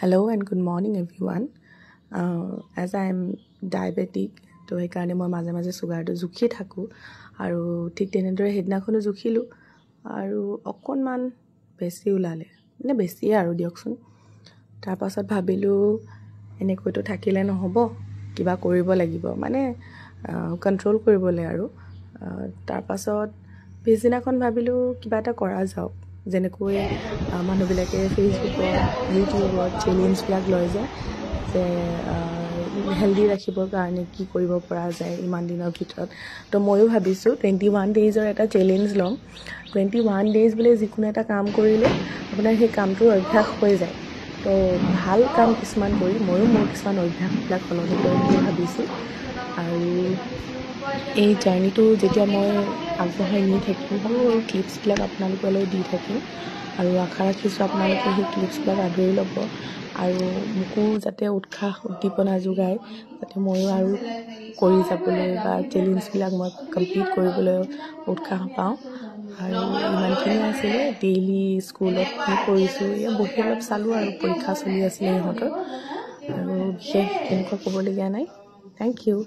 Hello and good morning everyone. As I am diabetic, তো সেইকাৰণে মই মাজে মাজে সুগাৰটো জুখি থাকোঁ আৰু ঠিক তেনেদৰে সেইদিনাখনো জুখিলোঁ আৰু অকণমান বেছি ওলালে, মানে বেছিয়ে আৰু দিয়কচোন। তাৰপাছত ভাবিলোঁ এনেকৈতো থাকিলে নহ'ব, কিবা কৰিব লাগিব, মানে কণ্ট্ৰল কৰিবলৈ আৰু তাৰপাছত পিছদিনাখন ভাবিলোঁ কিবা এটা কৰা যাওক, যেনেকৈ মানুহবিলাকে ফেচবুকত ইউটিউবত চেলেঞ্জবিলাক লয় যে হেল্ডি ৰাখিবৰ কাৰণে কি কৰিব পৰা যায় ইমান দিনৰ ভিতৰত। তো ময়ো ভাবিছোঁ 21 ডেইজৰ এটা চেলেঞ্জ ল'ম। 21 ডেইজ বোলে যিকোনো এটা কাম কৰিলে আপোনাৰ সেই কামটোৰ অভ্যাস হৈ যায়। তো ভাল কাম কিছুমান কৰি ময়ো মোৰ কিছুমান অভ্যাসবিলাক সলনি কৰিম বুলি ভাবিছোঁ। আৰু এই জাৰ্ণিটো যেতিয়া মই আগবঢ়াই নি থাকিম, সৰু সৰু ক্লিপছবিলাক আপোনালোকলৈ দি থাকিম আৰু আশা ৰাখিছোঁ আপোনালোকে সেই ক্লিপছবিলাক আদৰি ল'ব আৰু মোকো যাতে উৎসাহ উদ্দীপনা যোগায়, যাতে ময়ো আৰু কৰি যাবলৈ বা চেলেঞ্জবিলাক মই কমপ্লিট কৰিবলৈ উৎসাহ পাওঁ। আৰু ইমানখিনি আছিলে ডেইলি স্কুলত কি কৰিছোঁ, এয়া বহি অলপ চালোঁ আৰু পৰীক্ষা চলি আছিলে ইহঁতৰ, আৰু বিশেষ তেনেকুৱা ক'বলগীয়া নাই। Thank U.